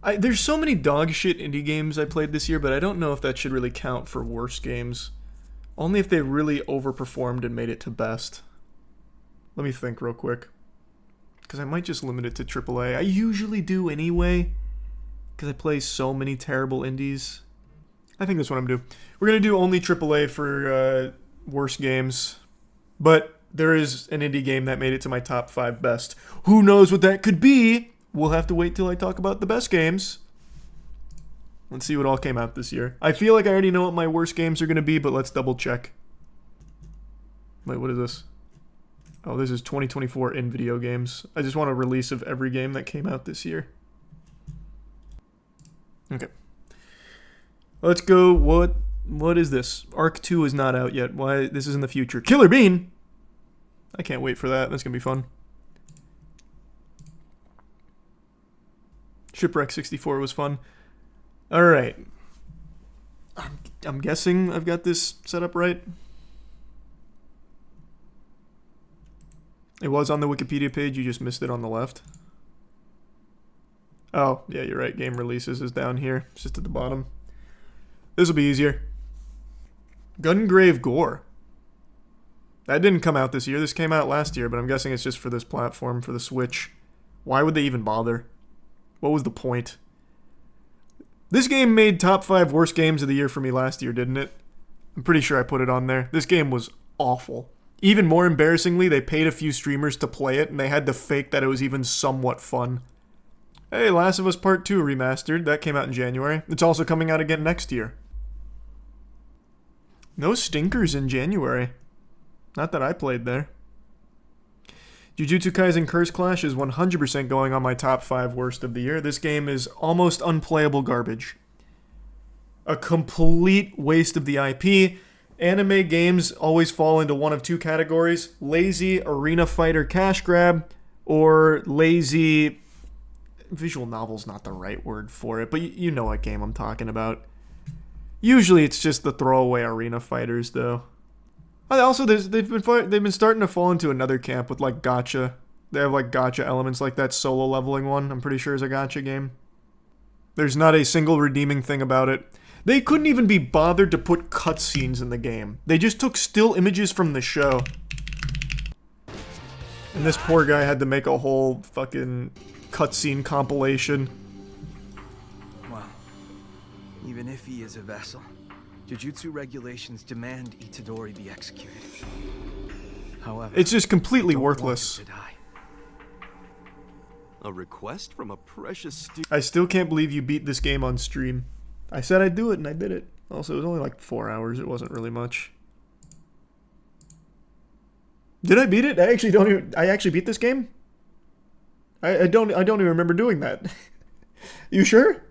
There's so many dog shit indie games I played this year, but I don't know if that should really count for worst games. Only if they really overperformed and made it to best. Let me think real quick. Because I might just limit it to AAA. I usually do anyway. Because I play so many terrible indies. I think that's what I'm going to do. We're going to do only AAA for worst games. But there is an indie game that made it to my top 5 best. Who knows what that could be? We'll have to wait till I talk about the best games. Let's see what all came out this year. I feel like I already know what my worst games are going to be, but let's double check. Wait, what is this? Oh, this is 2024 in video games. I just want a release of every game that came out this year. Okay. Let's go. What is this? Arc 2 is not out yet. Why? This is in the future. Killer Bean! I can't wait for that. That's going to be fun. Shipwreck 64 was fun. Alright. I'm guessing I've got this set up right. It was on the Wikipedia page, you just missed it on the left. Oh, yeah, you're right. Game releases is down here. It's just at the bottom. This will be easier. Gungrave Gore. That didn't come out this year. This came out last year, but I'm guessing it's just for this platform, for the Switch. Why would they even bother? What was the point? This game made top 5 worst games of the year for me last year, didn't it? I'm pretty sure I put it on there. This game was awful. Even more embarrassingly, they paid a few streamers to play it, and they had to fake that it was even somewhat fun. Hey, Last of Us Part 2 remastered. That came out in January. It's also coming out again next year. No stinkers in January. Not that I played there. Jujutsu Kaisen Curse Clash is 100% going on my top 5 worst of the year. This game is almost unplayable garbage. A complete waste of the IP. Anime games always fall into one of 2 categories. Lazy arena fighter cash grab, or lazy... Visual novel's not the right word for it, but you know what game I'm talking about. Usually it's just the throwaway arena fighters, though. Also, they've been starting to fall into another camp with like gacha. They have like gacha elements, like that solo leveling one. I'm pretty sure is a gacha game. There's not a single redeeming thing about it. They couldn't even be bothered to put cutscenes in the game. They just took still images from the show. And this poor guy had to make a whole fucking cutscene compilation. Wow. Even if he is a vassal, Jujutsu regulations demand Itadori be executed. However, it's just completely worthless. A request from a precious student. I still can't believe you beat this game on stream. I said I'd do it, and I did it. Also, it was only like 4 hours. It wasn't really much. Did I beat it? I actually beat this game? I don't even remember doing that. You sure?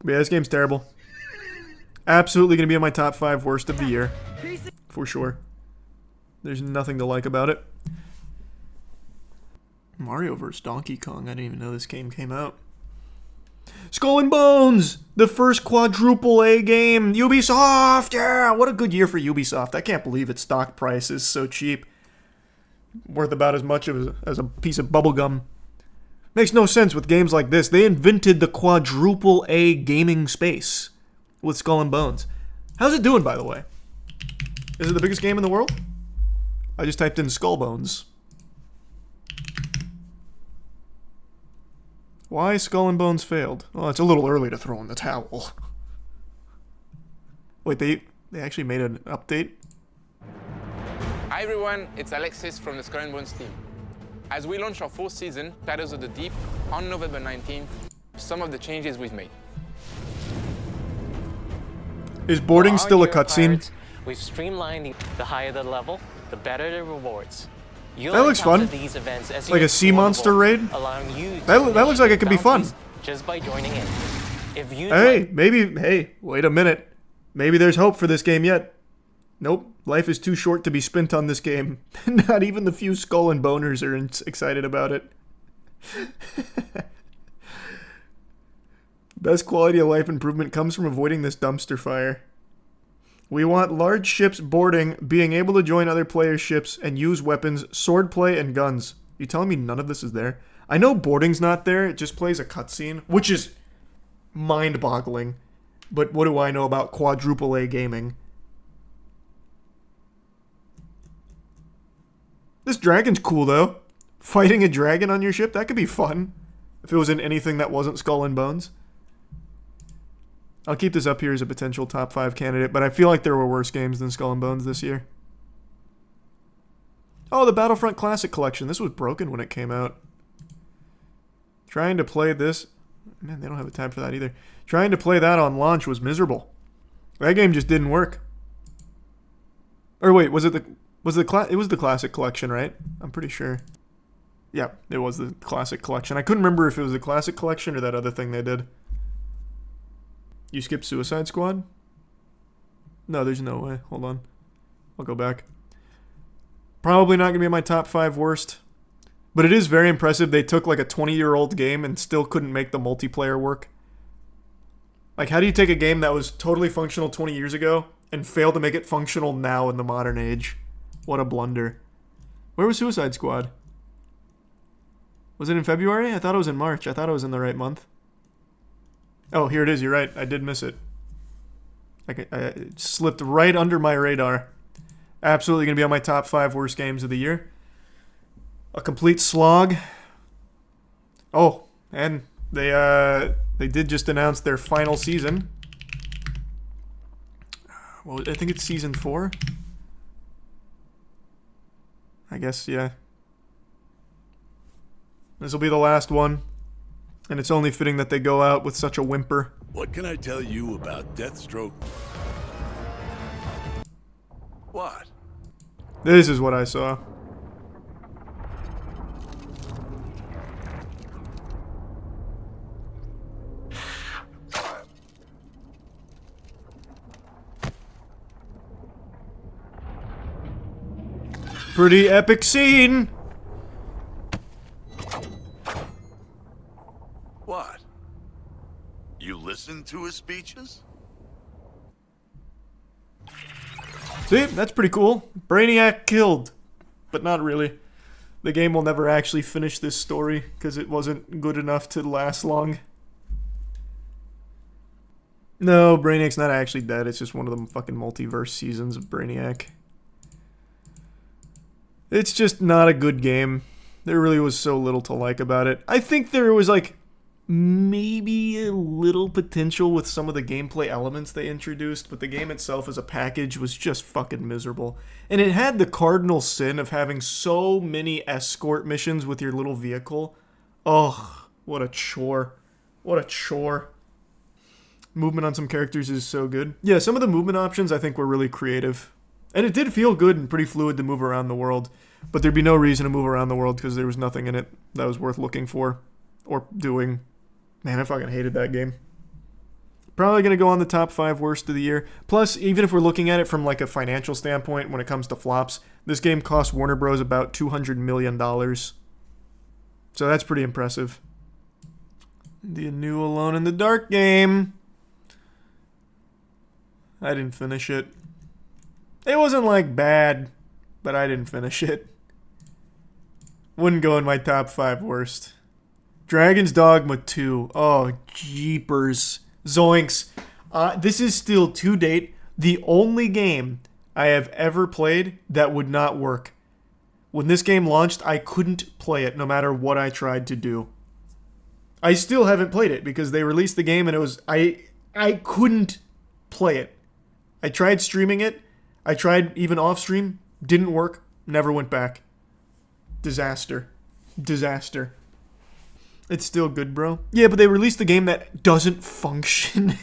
But yeah, this game's terrible. Absolutely gonna be in my top 5 worst of the year. For sure. There's nothing to like about it. Mario vs. Donkey Kong. I didn't even know this game came out. Skull and Bones! The first quadruple A game! Ubisoft! Yeah! What a good year for Ubisoft. I can't believe its stock price is so cheap. Worth about as much as a piece of bubblegum. Makes no sense with games like this. They invented the quadruple A gaming space with Skull and Bones. How's it doing, by the way? Is it the biggest game in the world? I just typed in Skull Bones. Why Skull and Bones failed? Well, it's a little early to throw in the towel. Wait, they actually made an update? Hi everyone, it's Alexis from the Skull and Bones team. As we launch our 4th season, Shadows of the Deep, on November 19th, some of the changes we've made. Is boarding still a cutscene? We've streamlined the higher the level, the better the rewards. That looks fun. These events as like a sea monster raid? Allowing you that looks like it could be fun. Just by joining in. If you hey, wait a minute. Maybe there's hope for this game yet. Nope, life is too short to be spent on this game. Not even the few Skull and Boners are excited about it. Best quality of life improvement comes from avoiding this dumpster fire. We want large ships boarding, being able to join other players' ships, and use weapons, swordplay, and guns. You telling me none of this is there? I know boarding's not there. It just plays a cutscene, which is mind-boggling. But what do I know about quadruple A gaming? This dragon's cool, though. Fighting a dragon on your ship, that could be fun. If it was in anything that wasn't Skull and Bones. I'll keep this up here as a potential top 5 candidate, but I feel like there were worse games than Skull and Bones this year. Oh, the Battlefront Classic Collection. This was broken when it came out. Trying to play this... Man, they don't have a tab for that either. Trying to play that on launch was miserable. That game just didn't work. Or wait, was it the... it was the Classic Collection, right? I'm pretty sure. Yeah, it was the Classic Collection. I couldn't remember if it was the Classic Collection or that other thing they did. You skipped Suicide Squad? No, there's no way. Hold on. I'll go back. Probably not going to be my top 5 worst. But it is very impressive they took like a 20-year-old game and still couldn't make the multiplayer work. Like, how do you take a game that was totally functional 20 years ago and fail to make it functional now in the modern age? What a blunder. Where was Suicide Squad? Was it in February? I thought it was in March. I thought it was in the right month. Oh, here it is. You're right. I did miss it. It slipped right under my radar. Absolutely going to be on my top 5 worst games of the year. A complete slog. Oh, and they did just announce their final season. Well, I think it's season 4. I guess, yeah. This will be the last one. And it's only fitting that they go out with such a whimper. What can I tell you about Deathstroke? What? This is what I saw. Pretty epic scene! What? You listened to his speeches? See, that's pretty cool. Brainiac killed. But not really. The game will never actually finish this story, because it wasn't good enough to last long. No, Brainiac's not actually dead. It's just one of the fucking multiverse seasons of Brainiac. It's just not a good game. There really was so little to like about it. I think there was, like, maybe a little potential with some of the gameplay elements they introduced, but the game itself as a package was just fucking miserable. And it had the cardinal sin of having so many escort missions with your little vehicle. Ugh, what a chore. What a chore. Movement on some characters is so good. Yeah, some of the movement options I think were really creative. And it did feel good and pretty fluid to move around the world. But there'd be no reason to move around the world because there was nothing in it that was worth looking for or doing. Man, I fucking hated that game. Probably going to go on the top 5 worst of the year. Plus, even if we're looking at it from like a financial standpoint when it comes to flops, this game cost Warner Bros. About $200 million. So that's pretty impressive. The new Alone in the Dark game. I didn't finish it. It wasn't like bad, but I didn't finish it. Wouldn't go in my top 5 worst. Dragon's Dogma 2. Oh, jeepers. Zoinks. This is still, to date, the only game I have ever played that would not work. When this game launched, I couldn't play it no matter what I tried to do. I still haven't played it because they released the game and it was... I couldn't play it. I tried streaming it. I tried even off stream. Didn't work. Never went back. Disaster. Disaster. It's still good, bro. Yeah, but they released the game that doesn't function.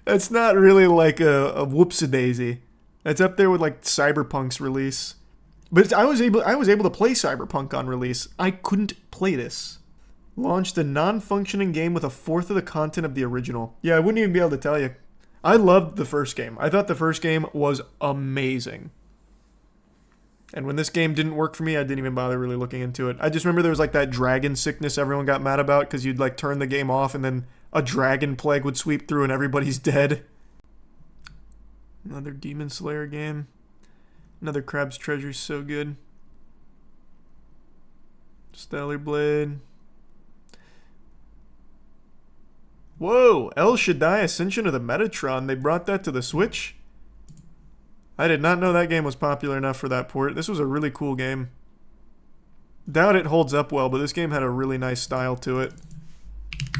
That's not really like a whoopsie-daisy. That's up there with like Cyberpunk's release. But I was able to play Cyberpunk on release. I couldn't play this. Launched a non-functioning game with a fourth of the content of the original. Yeah, I wouldn't even be able to tell you. I loved the first game. I thought the first game was amazing. And when this game didn't work for me, I didn't even bother really looking into it. I just remember there was like that dragon sickness everyone got mad about because you'd like turn the game off and then a dragon plague would sweep through and everybody's dead. Another Demon Slayer game. Another Crab's Treasure, so good. Stellar Blade. Whoa, El Shaddai Ascension of the Metatron. They brought that to the Switch? I did not know that game was popular enough for that port. This was a really cool game. Doubt it holds up well, but this game had a really nice style to it.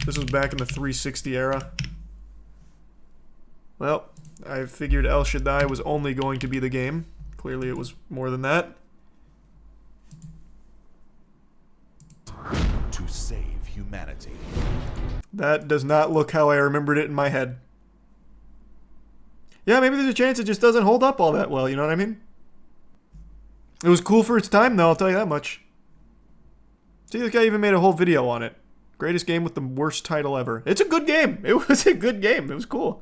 This was back in the 360 era. Well, I figured El Shaddai was only going to be the game. Clearly it was more than that. To save humanity. That does not look how I remembered it in my head. Yeah, maybe there's a chance it just doesn't hold up all that well, you know what I mean? It was cool for its time, though, I'll tell you that much. See, this guy even made a whole video on it. Greatest game with the worst title ever. It's a good game. It was a good game. It was cool.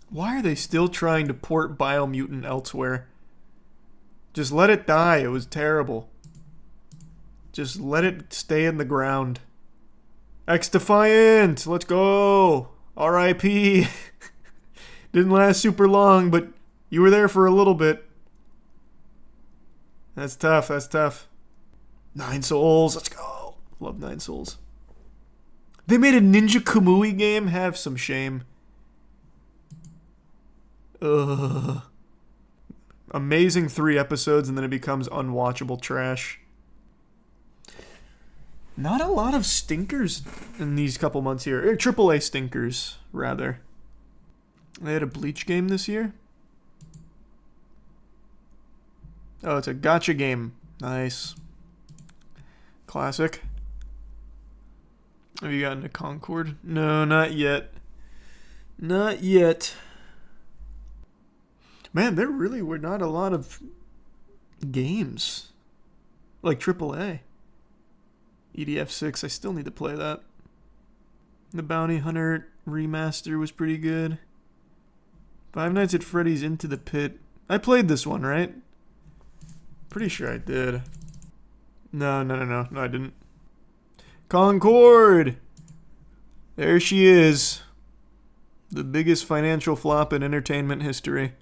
Why are they still trying to port Biomutant elsewhere? Just let it die. It was terrible. Just let it stay in the ground. X-Defiant! Let's go! R.I.P. Didn't last super long, but you were there for a little bit. That's tough, that's tough. 9 Souls, let's go! Love 9 Souls. They made a Ninja Kamui game? Have some shame. Ugh. Amazing 3 episodes and then it becomes unwatchable trash. Not a lot of stinkers in these couple months here. Or AAA stinkers, rather. They had a Bleach game this year? Oh, it's a gacha game. Nice. Classic. Have you gotten to Concord? No, not yet. Not yet. Man, there really were not a lot of games. Like AAA. EDF 6, I still need to play that. The Bounty Hunter remaster was pretty good. Five Nights at Freddy's Into the Pit. I played this one, right? Pretty sure I did. No, I didn't. Concord! There she is. The biggest financial flop in entertainment history.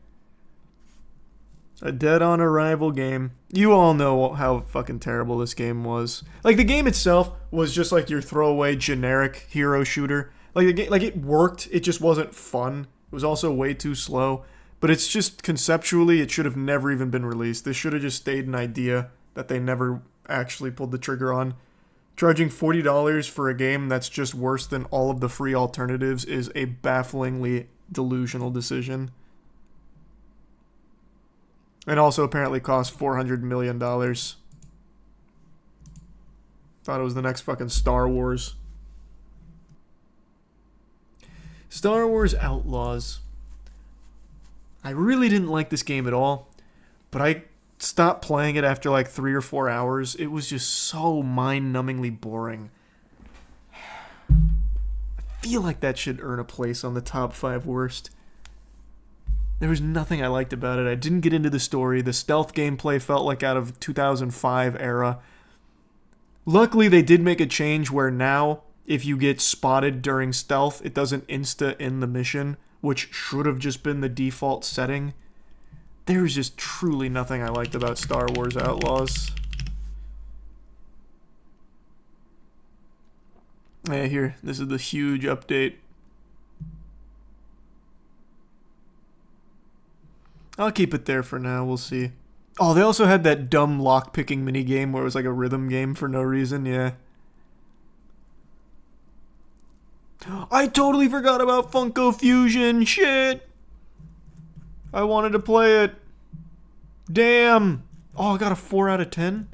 A dead-on-arrival game. You all know how fucking terrible this game was. Like, the game itself was just like your throwaway generic hero shooter. Like, the game, like it worked, it just wasn't fun. It was also way too slow. But it's just, conceptually, it should have never even been released. This should have just stayed an idea that they never actually pulled the trigger on. Charging $40 for a game that's just worse than all of the free alternatives is a bafflingly delusional decision. And also apparently cost $400 million. Thought it was the next fucking Star Wars. Star Wars Outlaws. I really didn't like this game at all, but I stopped playing it after like 3 or 4 hours. It was just so mind-numbingly boring. I feel like that should earn a place on the top 5 worst. There was nothing I liked about it. I didn't get into the story. The stealth gameplay felt like out of 2005 era. Luckily, they did make a change where now, if you get spotted during stealth, it doesn't insta-end the mission, which should have just been the default setting. There was just truly nothing I liked about Star Wars Outlaws. Yeah, here, this is the huge update. I'll keep it there for now, we'll see. Oh, they also had that dumb lock-picking minigame where it was like a rhythm game for no reason, yeah. I totally forgot about Funko Fusion, shit! I wanted to play it. Damn! Oh, I got a 4 out of 10?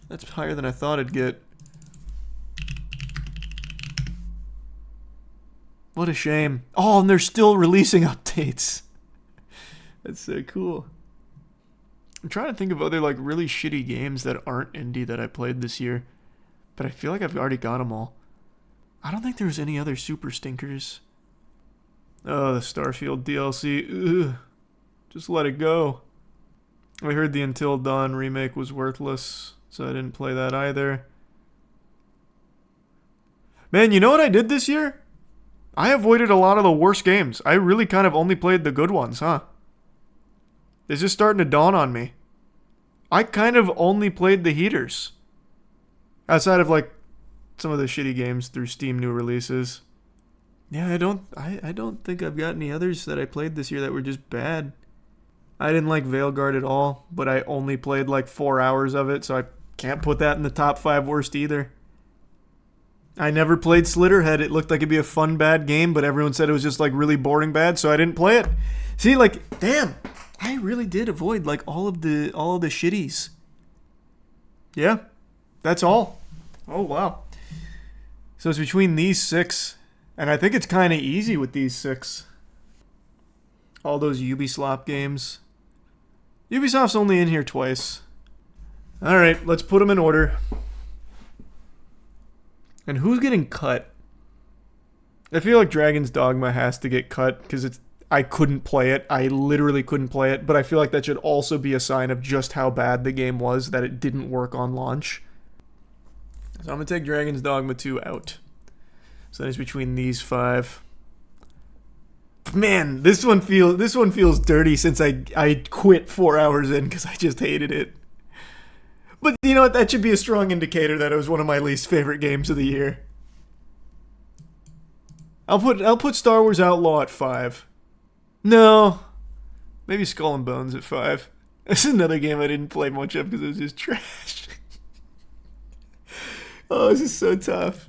That's higher than I thought I'd get. What a shame. Oh, and they're still releasing updates. That's so cool. I'm trying to think of other like really shitty games that aren't indie that I played this year. But I feel like I've already got them all. I don't think there was any other super stinkers. Oh, the Starfield DLC. Ugh. Just let it go. I heard the Until Dawn remake was worthless, so I didn't play that either. Man, you know what I did this year? I avoided a lot of the worst games. I really kind of only played the good ones, huh? It's just starting to dawn on me. I kind of only played the heaters. Outside of like some of the shitty games through Steam new releases. Yeah, I don't think I've got any others that I played this year that were just bad. I didn't like Veilguard at all, but I only played like 4 hours of it, so I can't put that in the top 5 worst either. I never played Slitterhead. It looked like it'd be a fun bad game, but everyone said it was just like really boring bad, so I didn't play it. See, like, damn, I really did avoid like all of the shitties. Yeah, that's all. Oh wow. So it's between these 6, and I think it's kind of easy with these 6. All those Ubisoft games. Ubisoft's only in here twice. All right, let's put them in order. And who's getting cut? I feel like Dragon's Dogma has to get cut because I couldn't play it. I literally couldn't play it, but I feel like that should also be a sign of just how bad the game was, that it didn't work on launch. So I'm going to take Dragon's Dogma 2 out. So that is between these 5. Man, this one feels dirty since I quit 4 hours in because I just hated it. But you know what? That should be a strong indicator that it was one of my least favorite games of the year. I'll put Star Wars Outlaw at 5. No, maybe Skull and Bones at 5. This is another game I didn't play much of because it was just trash. Oh, this is so tough.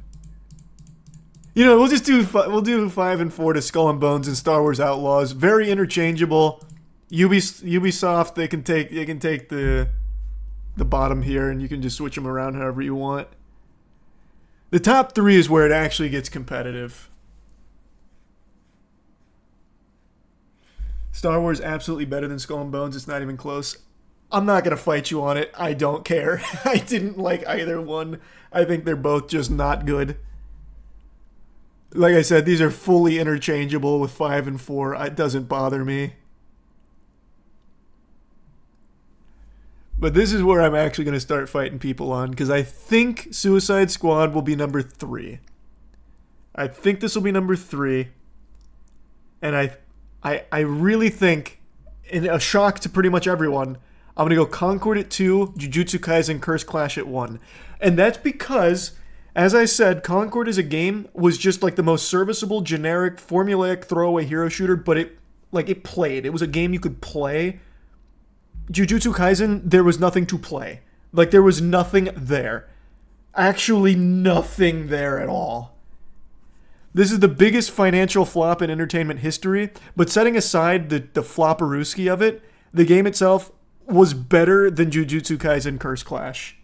You know, we'll do 5 and 4 to Skull and Bones and Star Wars Outlaws. Very interchangeable. Ubisoft, they can take the bottom here, and you can just switch them around however you want. The top 3 is where it actually gets competitive. Star Wars absolutely better than Skull and Bones. It's not even close. I'm not gonna fight you on it. I don't care. I didn't like either one. I think they're both just not good. Like I said, these are fully interchangeable with 5 and 4. It doesn't bother me. But this is where I'm actually going to start fighting people on, because I think Suicide Squad will be number 3. I think this will be number 3. And I really think, in a shock to pretty much everyone, I'm going to go Concord at 2, Jujutsu Kaisen Curse Clash at 1. And that's because, as I said, Concord as a game was just like the most serviceable, generic, formulaic throwaway hero shooter, but it played. It was a game you could play. Jujutsu Kaisen, there was nothing to play. Like, there was nothing there. Actually nothing there at all. This is the biggest financial flop in entertainment history, but setting aside the flopperooski of it, the game itself was better than Jujutsu Kaisen Curse Clash.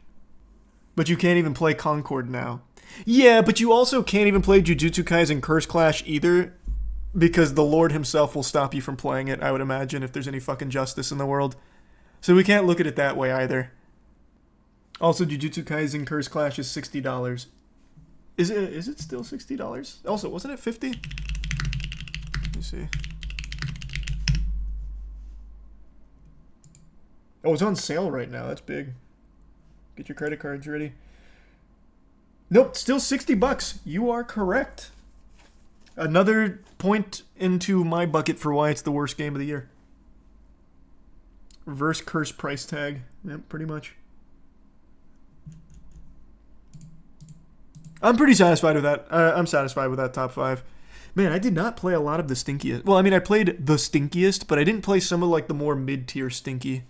But you can't even play Concord now. Yeah, but you also can't even play Jujutsu Kaisen Curse Clash either, because the Lord himself will stop you from playing it, I would imagine, if there's any fucking justice in the world. So we can't look at it that way either. Also, Jujutsu Kaisen Curse Clash is $60. Is it still $60? Also, wasn't it $50? Let me see. Oh, it's on sale right now. That's big. Get your credit cards ready. Nope, still $60. You are correct. Another point into my bucket for why it's the worst game of the year. Reverse curse price tag. Yep, pretty much. I'm pretty satisfied with that. I'm satisfied with that top 5. Man, I did not play a lot of the stinkiest. Well, I mean, I played the stinkiest, but I didn't play some of like the more mid-tier stinky.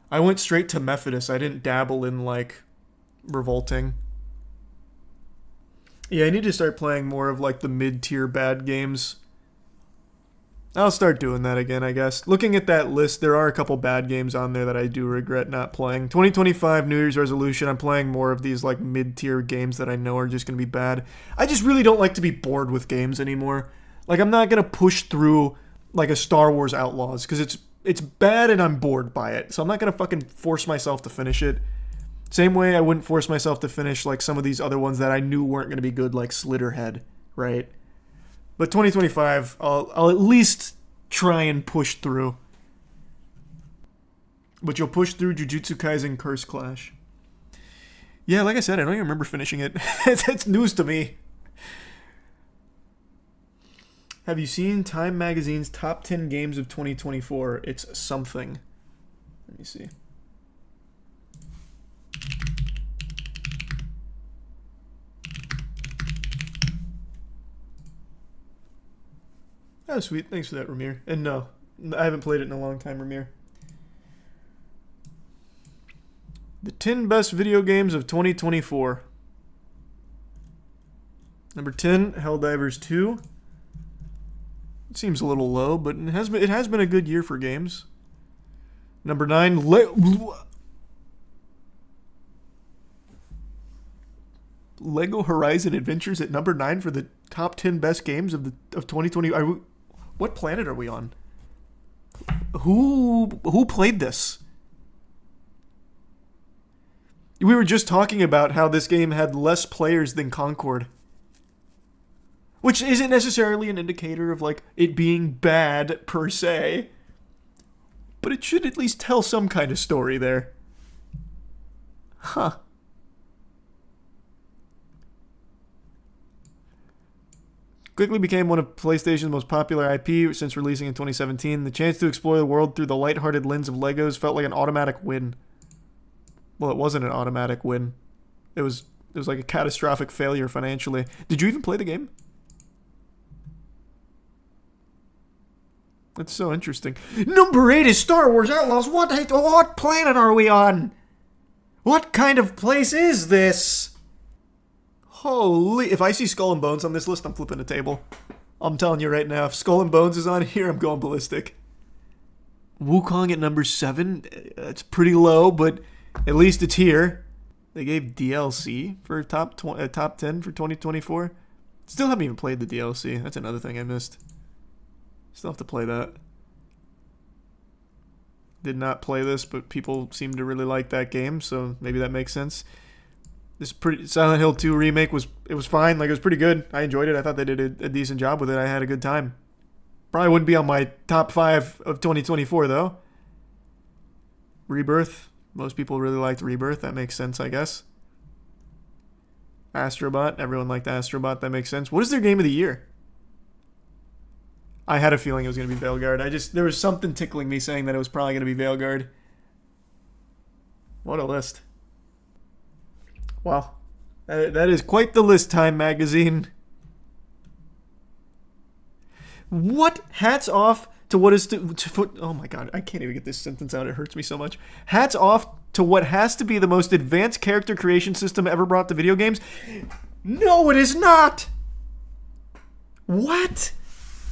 I went straight to Methodist. I didn't dabble in like revolting. Yeah, I need to start playing more of like the mid-tier bad games. I'll start doing that again, I guess. Looking at that list, there are a couple bad games on there that I do regret not playing. 2025 New Year's resolution, I'm playing more of these like mid-tier games that I know are just going to be bad. I just really don't like to be bored with games anymore. Like, I'm not going to push through like a Star Wars Outlaws because it's bad and I'm bored by it. So I'm not going to fucking force myself to finish it. Same way I wouldn't force myself to finish like some of these other ones that I knew weren't going to be good, like Slitterhead, right? But 2025, I'll at least try and push through. But you'll push through Jujutsu Kaisen Curse Clash. Yeah, like I said, I don't even remember finishing it. It's news to me. Have you seen Time Magazine's top 10 games of 2024? It's something. Let me see. Oh, sweet. Thanks for that, Ramir. And no, I haven't played it in a long time, Ramir. The 10 best video games of 2024. Number 10, Helldivers 2. It seems a little low, but it has been a good year for games. Number 9, Lego Horizon Adventures at number 9 for the top 10 best games of 2020. What planet are we on? Who played this? We were just talking about how this game had less players than Concord. Which isn't necessarily an indicator of, like, it being bad per se. But it should at least tell some kind of story there. Huh. Quickly became one of PlayStation's most popular IP since releasing in 2017. The chance to explore the world through the lighthearted lens of Legos felt like an automatic win. Well, it wasn't an automatic win. It was like a catastrophic failure financially. Did you even play the game? That's so interesting. Number 8 is Star Wars Outlaws. What planet are we on? What kind of place is this? Holy... If I see Skull and Bones on this list, I'm flipping the table. I'm telling you right now, if Skull and Bones is on here, I'm going ballistic. Wukong at number 7. It's pretty low, but at least it's here. They gave DLC for top 10 for 2024. Still haven't even played the DLC. That's another thing I missed. Still have to play that. Did not play this, but people seem to really like that game, so maybe that makes sense. This Silent Hill 2 remake was fine. Like, it was pretty good. I enjoyed it. I thought they did a decent job with it. I had a good time. Probably wouldn't be on my top 5 of 2024 though. Rebirth. Most people really liked Rebirth. That makes sense, I guess. Astrobot. Everyone liked Astrobot. That makes sense. What is their game of the year? I had a feeling it was going to be Veilguard. There was something tickling me saying that it was probably going to be Veilguard. What a list. Wow. That is quite the list, Time Magazine. What? Hats off to what is oh my god, I can't even get this sentence out. It hurts me so much. Hats off to what has to be the most advanced character creation system ever brought to video games. No, it is not. What?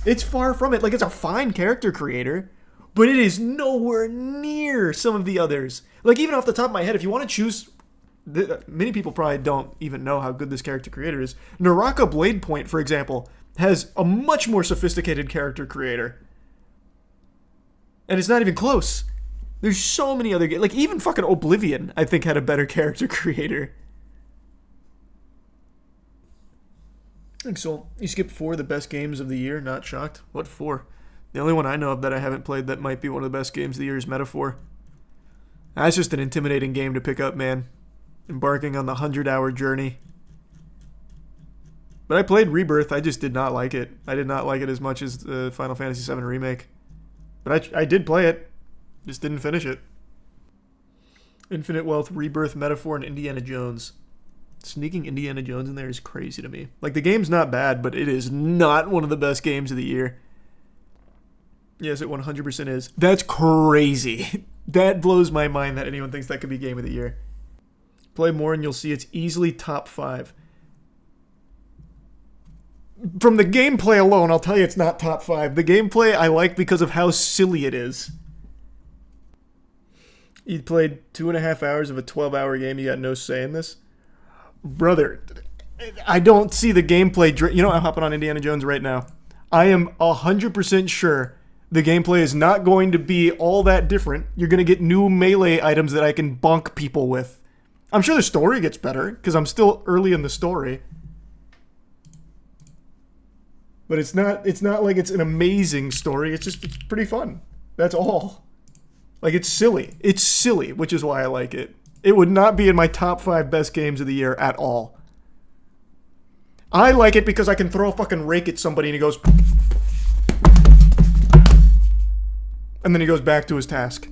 It's far from it. Like, it's a fine character creator, but it is nowhere near some of the others. Like, even off the top of my head, if you want to choose... Many people probably don't even know how good this character creator is. Naraka Blade Point, for example, has a much more sophisticated character creator. And it's not even close. There's so many other games. Like, even fucking Oblivion, I think, had a better character creator. Thanks, Soul. You skipped 4 of the best games of the year. Not shocked. What 4? The only one I know of that I haven't played that might be one of the best games of the year is Metaphor. That's just an intimidating game to pick up, man. Embarking on the 100-hour journey. But I played Rebirth. I just did not like it. I did not like it as much as the Final Fantasy VII Remake. But I did play it. Just didn't finish it. Infinite Wealth, Rebirth, Metaphor, and Indiana Jones. Sneaking Indiana Jones in there is crazy to me. Like, the game's not bad, but it is not one of the best games of the year. Yes, it 100% is. That's crazy. That blows my mind that anyone thinks that could be game of the year. Play more and you'll see it's easily top 5. From the gameplay alone, I'll tell you it's not top 5. The gameplay I like because of how silly it is. You played 2.5 hours of a 12-hour game. You got no say in this? Brother, I don't see the gameplay. You know, I'm hopping on Indiana Jones right now. I am 100% sure the gameplay is not going to be all that different. You're going to get new melee items that I can bonk people with. I'm sure the story gets better, because I'm still early in the story. But it's not like it's an amazing story. It's pretty fun. That's all. Like, it's silly. It's silly, which is why I like it. It would not be in my top 5 best games of the year at all. I like it because I can throw a fucking rake at somebody and he goes... And then he goes back to his task.